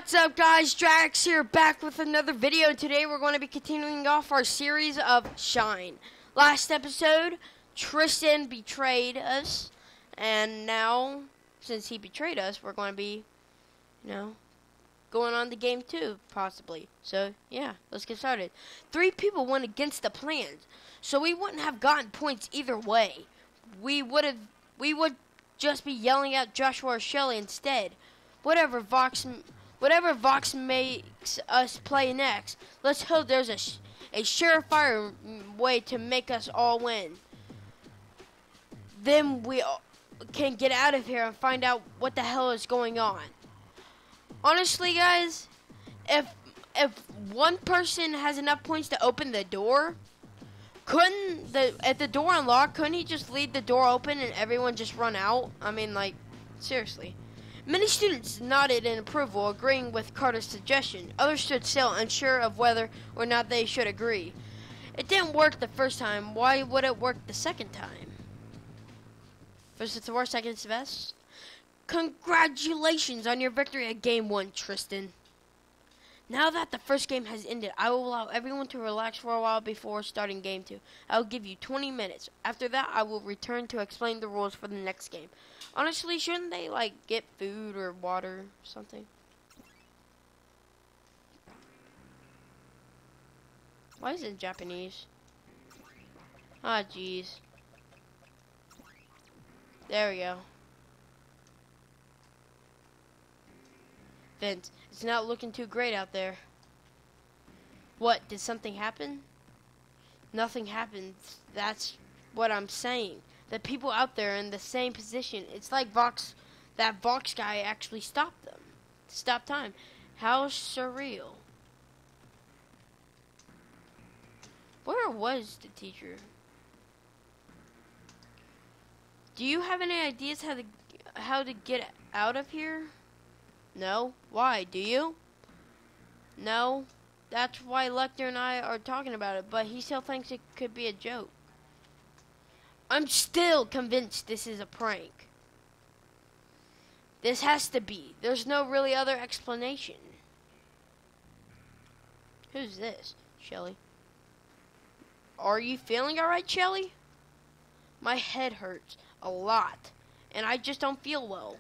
What's up, guys? Drax here, back with another video. Today we're going to be continuing off our series of Shine. Last episode, Tristan betrayed us, and now, since he betrayed us, we're going to be, going on to game 2, possibly. So, yeah, let's get started. 3 people went against the plans, so we wouldn't have gotten points either way. We would just be yelling at Joshua or Shelly instead. Whatever Vox makes us play next, let's hope there's a surefire way to make us all win. Then we can get out of here and find out what the hell is going on. Honestly, guys, if one person has enough points to open the door, if the door unlocked, couldn't he just leave the door open and everyone just run out? I mean, like, seriously. Many students nodded in approval, agreeing with Carter's suggestion. Others stood still, unsure of whether or not they should agree. It didn't work the first time. Why would it work the second time? First it's the worst, second it's the best. Congratulations on your victory at Game 1, Tristan. Now that the first game has ended, I will allow everyone to relax for a while before starting Game 2. I will give you 20 minutes. After that, I will return to explain the rules for the next game. Honestly, shouldn't they, get food or water or something? Why is it in Japanese? Ah, jeez. There we go. Vince, it's not looking too great out there. What, did something happen? Nothing happened. That's what I'm saying. The people out there in the same position. It's like that Vox guy actually stopped them. Stop time. How surreal. Where was the teacher? Do you have any ideas how to get out of here? No? Why? Do you? No? That's why Lecter and I are talking about it, but he still thinks it could be a joke. I'm still convinced this is a prank. This has to be. There's no really other explanation. Who's this? Shelly. Are you feeling alright, Shelly? My head hurts a lot, and I just don't feel well.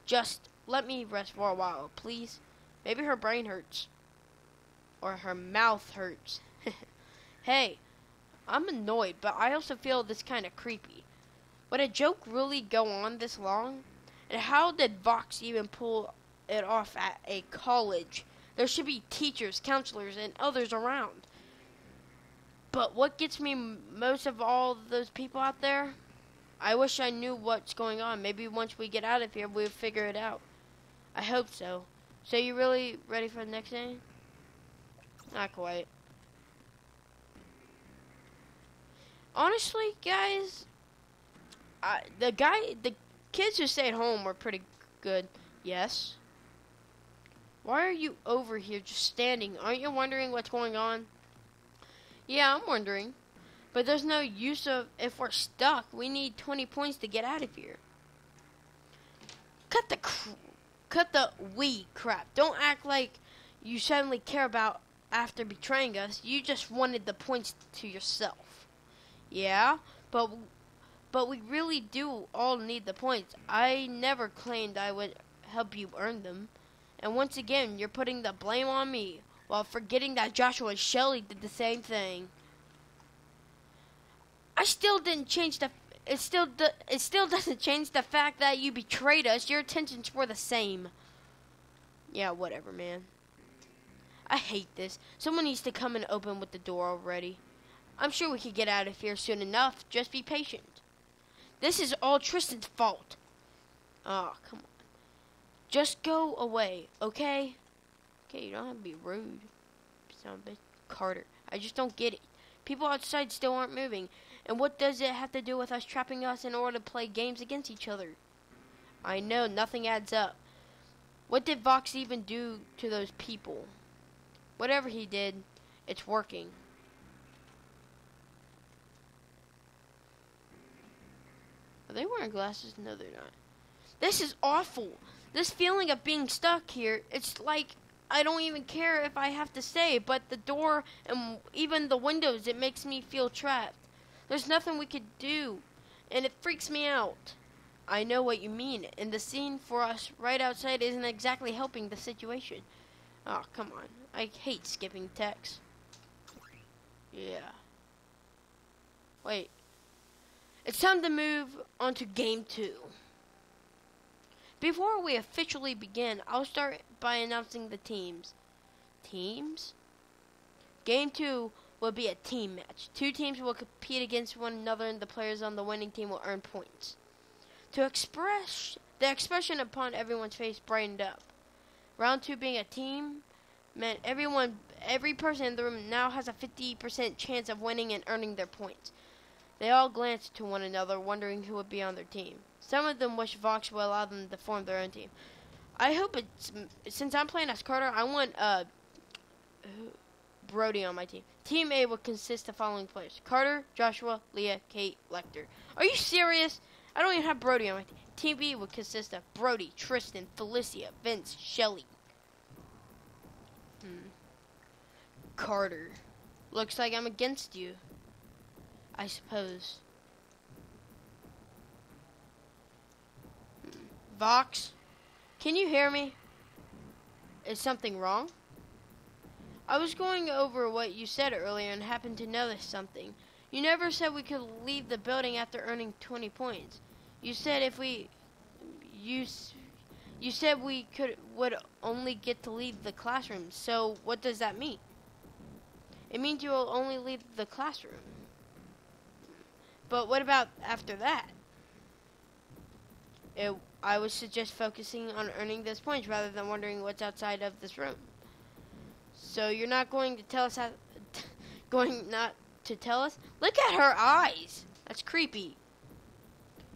Just let me rest for a while, please. Maybe her brain hurts. Or her mouth hurts. Hey, I'm annoyed, but I also feel this kind of creepy. Would a joke really go on this long? And how did Vox even pull it off at a college? There should be teachers, counselors, and others around. But what gets me most of all those people out there? I wish I knew what's going on. Maybe once we get out of here, we'll figure it out. I hope so. So you really ready for the next game? Not quite. Honestly, guys, the kids who stayed home were pretty good. Yes. Why are you over here just standing? Aren't you wondering what's going on? Yeah, I'm wondering. But there's no use of, if we're stuck, we need 20 points to get out of here. Cut the we crap. Don't act like you suddenly care about after betraying us. You just wanted the points to yourself. Yeah, but we really do all need the points. I never claimed I would help you earn them. And once again, you're putting the blame on me while forgetting that Joshua and Shelly did the same thing. I still didn't change it still doesn't change the fact that you betrayed us. Your intentions were the same. Yeah, whatever, man. I hate this. Someone needs to come and open with the door already. I'm sure we could get out of here soon enough. Just be patient. This is all Tristan's fault. Oh, come on. Just go away, okay? Okay, you don't have to be rude. Sound a bit Carter. I just don't get it. People outside still aren't moving. And what does it have to do with us trapping us in order to play games against each other? I know, nothing adds up. What did Vox even do to those people? Whatever he did, it's working. Are they wearing glasses? No, they're not. This is awful. This feeling of being stuck here, it's like I don't even care if I have to stay, but the door and even the windows, it makes me feel trapped. There's nothing we could do, and it freaks me out. I know what you mean, and the scene for us right outside isn't exactly helping the situation. Oh, come on. I hate skipping text. Yeah. Wait. It's time to move on to Game 2. Before we officially begin, I'll start by announcing the teams. Teams? Game 2 will be a team match. 2 teams will compete against one another, and the players on the winning team will earn points. To express the expression upon everyone's face brightened up. Round 2 being a team meant every person in the room now has a 50% chance of winning and earning their points. They all glanced to one another, wondering who would be on their team. Some of them wished Vox would allow them to form their own team. I hope since I'm playing as Carter, I want Brody on my team. Team A will consist of following players: Carter, Joshua, Leah, Kate, Lecter. Are you serious? I don't even have Brody on my team. Team B will consist of Brody, Tristan, Felicia, Vince, Shelly. Carter. Looks like I'm against you, I suppose. Vox, can you hear me? Is something wrong? I was going over what you said earlier and happened to notice something. You never said we could leave the building after earning 20 points. You said you said we would only get to leave the classroom. So what does that mean? It means you will only leave the classroom. But what about after that? I would suggest focusing on earning those points rather than wondering what's outside of this room. So you're not going to tell us how... going not to tell us? Look at her eyes! That's creepy.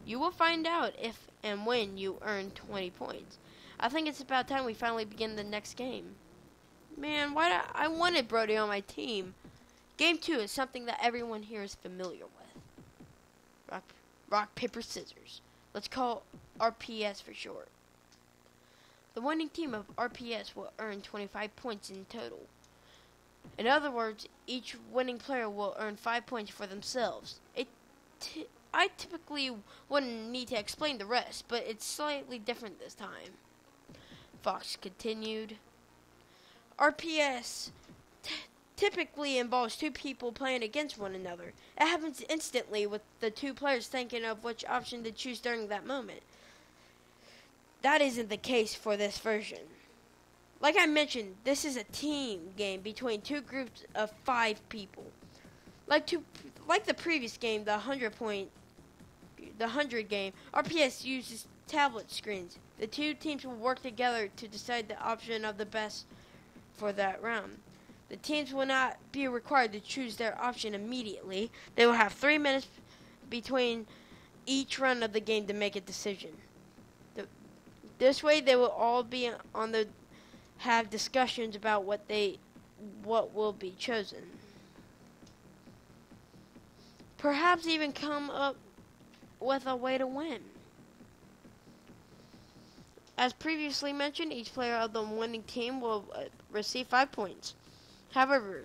You will find out if and when you earn 20 points. I think it's about time we finally begin the next game. Man, I wanted Brody on my team. Game 2 is something that everyone here is familiar with. Rock, paper, scissors. Let's call RPS for short. The winning team of RPS will earn 25 points in total. In other words, each winning player will earn 5 points for themselves. I typically wouldn't need to explain the rest, but it's slightly different this time. Fox continued. RPS typically involves 2 people playing against one another. It happens instantly with the 2 players thinking of which option to choose during that moment. That isn't the case for this version. Like I mentioned, this is a team game between 2 groups of 5 people. Like the previous game, the 100 game, RPS uses tablet screens. The 2 teams will work together to decide the option of the best for that round. The teams will not be required to choose their option immediately. They will have 3 minutes between each round of the game to make a decision. This way, they will all be have discussions about what will be chosen. Perhaps even come up with a way to win. As previously mentioned, each player of the winning team will receive 5 points. However,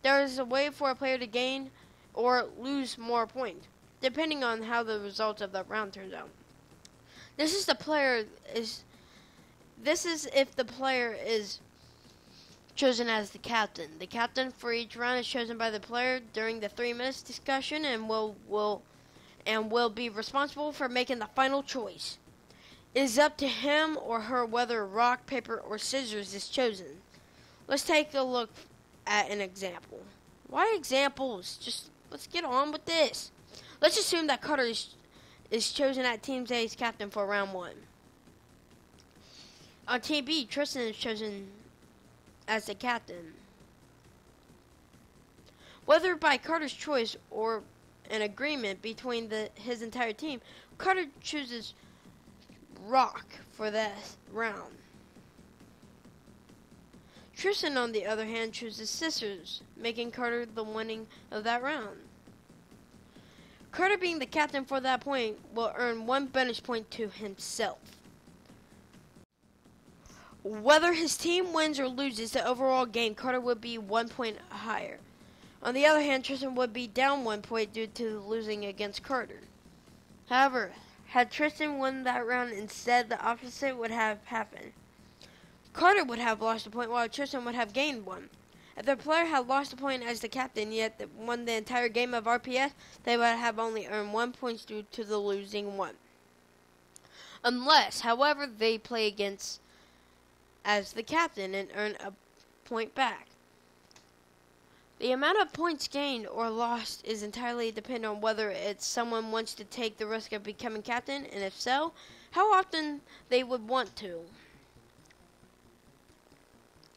there is a way for a player to gain or lose more points, depending on how the results of that round turns out. This is if the player is chosen as the captain. The captain for each round is chosen by the player during the 3 minutes discussion and will be responsible for making the final choice. It is up to him or her whether rock, paper, or scissors is chosen. Let's take a look at an example. Why examples? Let's get on with this. Let's assume that Carter is chosen at Team A's captain for round 1. On Team B, Tristan is chosen as the captain. Whether by Carter's choice or an agreement between his entire team, Carter chooses rock for that round. Tristan, on the other hand, chooses scissors, making Carter the winning of that round. Carter, being the captain for that point, will earn 1 bonus point to himself. Whether his team wins or loses the overall game, Carter would be 1 point higher. On the other hand, Tristan would be down 1 point due to losing against Carter. However, had Tristan won that round instead, the opposite would have happened. Carter would have lost a point while Tristan would have gained one. If the player had lost a point as the captain yet won the entire game of RPS, they would have only earned 1 point due to the losing one. Unless, however, they play against as the captain and earn a point back. The amount of points gained or lost is entirely dependent on whether it's someone wants to take the risk of becoming captain, and if so, how often they would want to.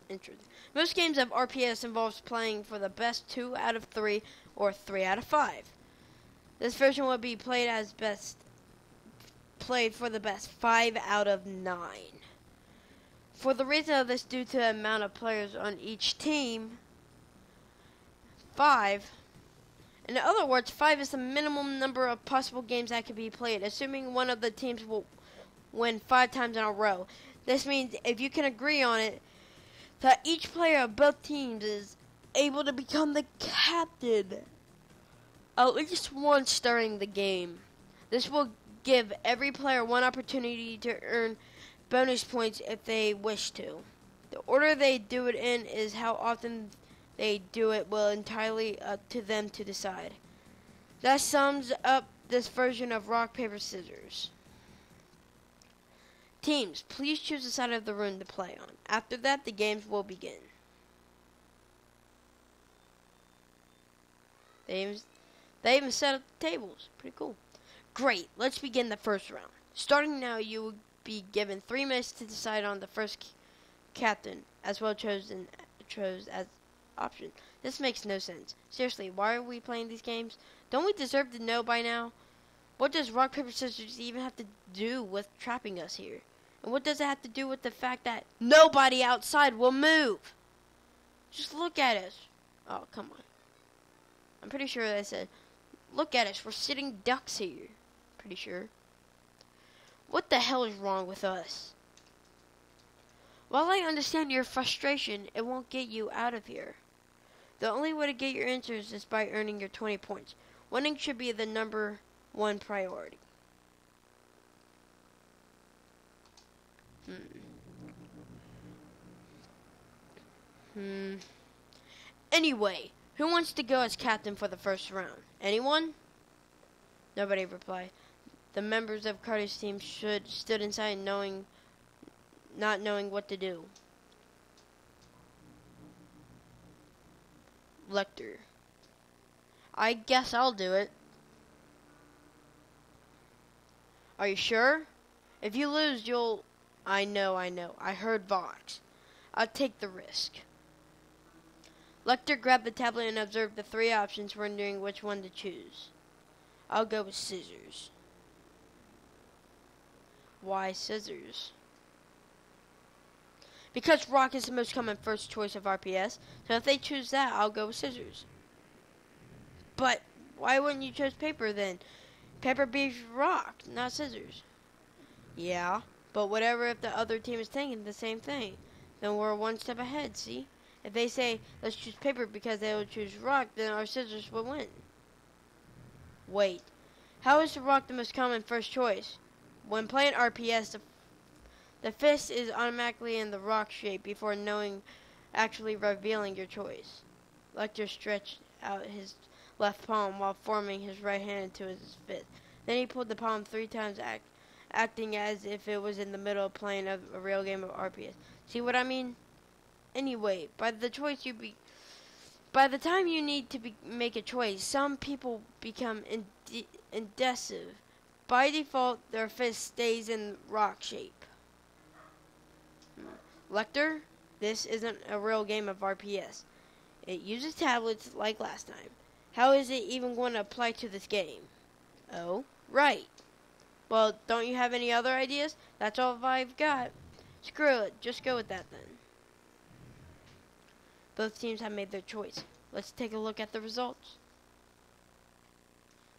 Interesting. Most games of RPS involves playing for the best 2 out of 3 or 3 out of 5. This version would be played for the best 5 out of 9. For the reason of this, due to the amount of players on each team, 5. In other words, 5 is the minimum number of possible games that can be played, assuming one of the teams will win 5 times in a row. This means if you can agree on it, that each player of both teams is able to become the captain at least once during the game. This will give every player one opportunity to earn bonus points if they wish to. The order they do it in is how often they do it will entirely up to them to decide. That sums up this version of rock, paper, scissors. Teams, please choose the side of the room to play on. After that, the games will begin. They even set up the tables. Pretty cool. Great, let's begin the first round. Starting now, you will be given 3 minutes to decide on the first captain, as well chose as option. This makes no sense. Seriously, why are we playing these games? Don't we deserve to know by now? What does rock, paper, scissors even have to do with trapping us here? And what does it have to do with the fact that nobody outside will move? Just look at us. Oh, come on. I'm pretty sure they said, look at us, we're sitting ducks here. Pretty sure. What the hell is wrong with us? While I understand your frustration, it won't get you out of here. The only way to get your answers is by earning your 20 points. Winning should be the number 1 priority. Anyway, who wants to go as captain for the first round? Anyone? Nobody replied. The members of Carter's team stood inside not knowing what to do. Lecter. I guess I'll do it. Are you sure? If you lose, you'll... I know. I heard Vox. I'll take the risk. Lecter grabbed the tablet and observed the 3 options, wondering which one to choose. I'll go with scissors. Why scissors? Because rock is the most common first choice of RPS, so if they choose that, I'll go with scissors. But why wouldn't you choose paper then? Paper beats rock, not scissors. Yeah, but whatever if the other team is thinking the same thing? Then we're 1 step ahead, see? If they say, let's choose paper because they will choose rock, then our scissors will win. Wait, how is the rock the most common first choice? When playing RPS, the fist is automatically in the rock shape before actually revealing your choice. Lecter stretched out his left palm while forming his right hand into his fist. Then he pulled the palm 3 times, acting as if it was in the middle of playing a real game of RPS. See what I mean? Anyway, by the time you need to make a choice, some people become indecisive. By default, their fist stays in rock shape. Lecter, this isn't a real game of RPS. It uses tablets like last time. How is it even going to apply to this game? Oh, right. Well, don't you have any other ideas? That's all I've got. Screw it, just go with that then. Both teams have made their choice. Let's take a look at the results.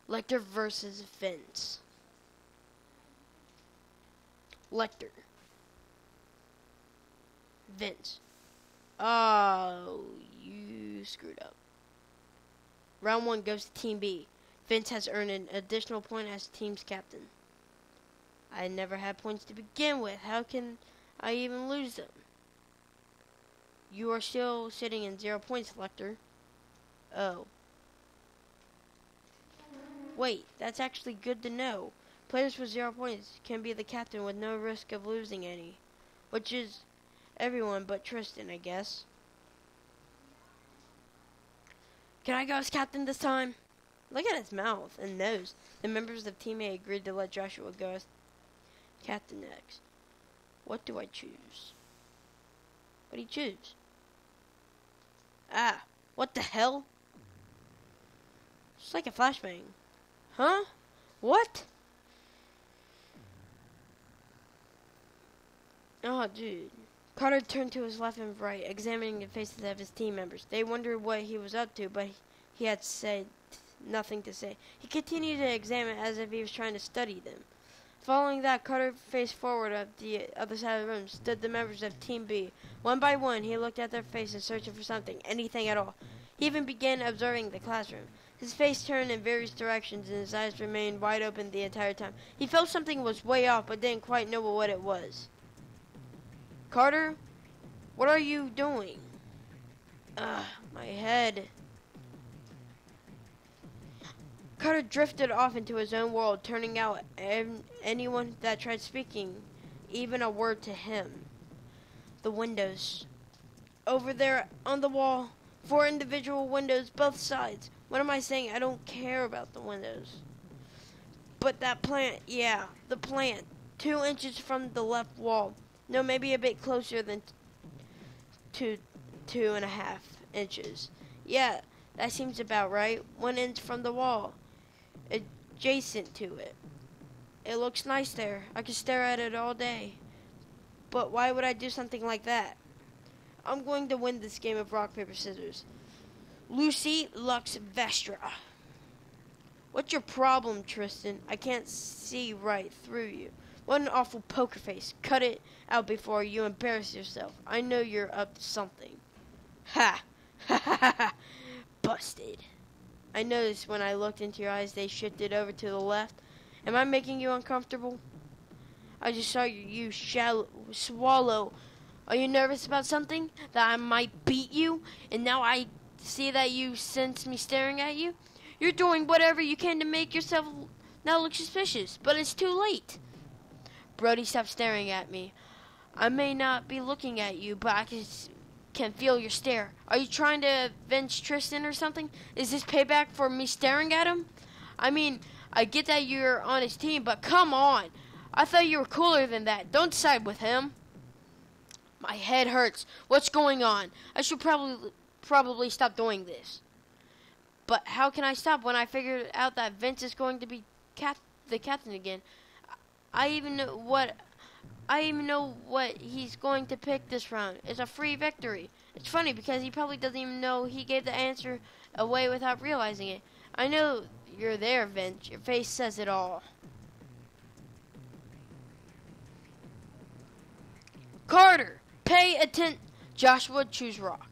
Lecter versus Vince. Lecter. Vince. Oh, you screwed up. Round 1 goes to Team B. Vince has earned an additional point as team's captain. I never had points to begin with. How can I even lose them? You are still sitting in 0 points, Lecter. Oh. Wait, that's actually good to know. Players with 0 points can be the captain with no risk of losing any. Which is everyone but Tristan, I guess. Can I go as captain this time? Look at his mouth and nose. The members of Team A agreed to let Joshua go as captain next. What do I choose? What do you choose? Ah, what the hell? It's like a flashbang. Huh? What? Oh, dude. Carter turned to his left and right, examining the faces of his team members. They wondered what he was up to, but he had said nothing to say. He continued to examine as if he was trying to study them. Following that, Carter faced forward at the other side of the room, stood the members of Team B. One by one, he looked at their faces, searching for something, anything at all. He even began observing the classroom. His face turned in various directions, and his eyes remained wide open the entire time. He felt something was way off, but didn't quite know what it was. Carter, what are you doing? My head. Carter drifted off into his own world, turning out anyone that tried speaking even a word to him. The windows. Over there on the wall, 4 individual windows, both sides. What am I saying? I don't care about the windows. But that plant, yeah, the plant. 2 inches from the left wall. No, maybe a bit closer than 2.5 inches. Yeah, that seems about right. 1 inch from the wall, adjacent to it. It looks nice there. I could stare at it all day. But why would I do something like that? I'm going to win this game of rock, paper, scissors. Lucy Lux Vestra. What's your problem, Tristan? I can't see right through you. What an awful poker face. Cut it out before you embarrass yourself. I know you're up to something. Ha! Ha ha ha ha! Busted. I noticed when I looked into your eyes they shifted over to the left. Am I making you uncomfortable? I just saw you swallow. Are you nervous about something? That I might beat you? And now I see that you sense me staring at you? You're doing whatever you can to make yourself now look suspicious, but it's too late. Brody, stop staring at me. I may not be looking at you, but I can feel your stare. Are you trying to avenge Tristan or something? Is this payback for me staring at him? I mean, I get that you're on his team, but come on. I thought you were cooler than that. Don't side with him. My head hurts. What's going on? I should probably stop doing this. But how can I stop when I figured out that Vince is going to be the captain again? I even know what he's going to pick this round. It's a free victory. It's funny because he probably doesn't even know he gave the answer away without realizing it. I know you're there, Vince. Your face says it all. Carter, pay attention. Joshua, choose rock.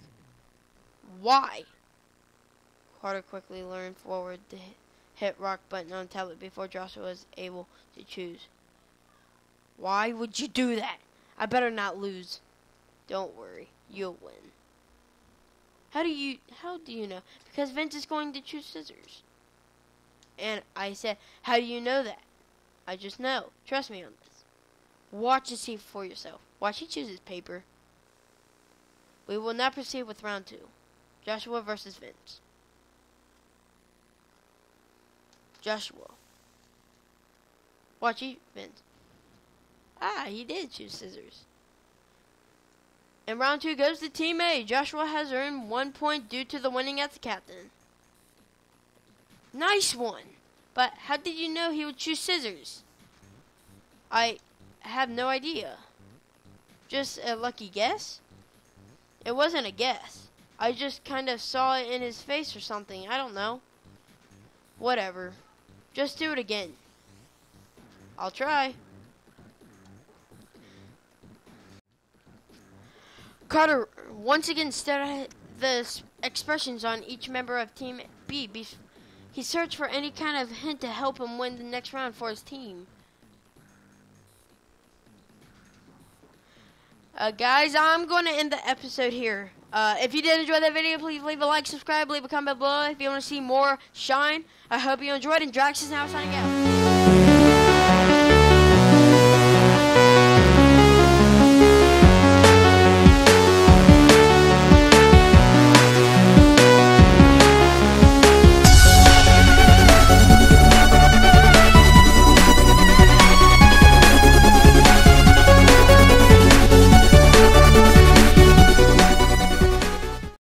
Why? Carter quickly leaned forward to hit rock button on the tablet before Joshua was able to choose. Why would you do that? I better not lose. Don't worry, you'll win. How do you know? Because Vince is going to choose scissors. And I said, how do you know that? I just know. Trust me on this. Watch and see for yourself. Watch he chooses paper. We will now proceed with round 2. Joshua versus Vince. Joshua. Watch Vince. Ah, he did choose scissors. And round 2 goes to Team A. Joshua has earned 1 point due to the winning as the captain. Nice one. But how did you know he would choose scissors? I have no idea. Just a lucky guess? It wasn't a guess. I just kind of saw it in his face or something. I don't know. Whatever. Just do it again. I'll try. Carter once again stared at the expressions on each member of Team B. He searched for any kind of hint to help him win the next round for his team. Guys, I'm going to end the episode here. If you did enjoy that video, please leave a like, subscribe, leave a comment below if you want to see more Shine. I hope you enjoyed, and Drax is now signing out.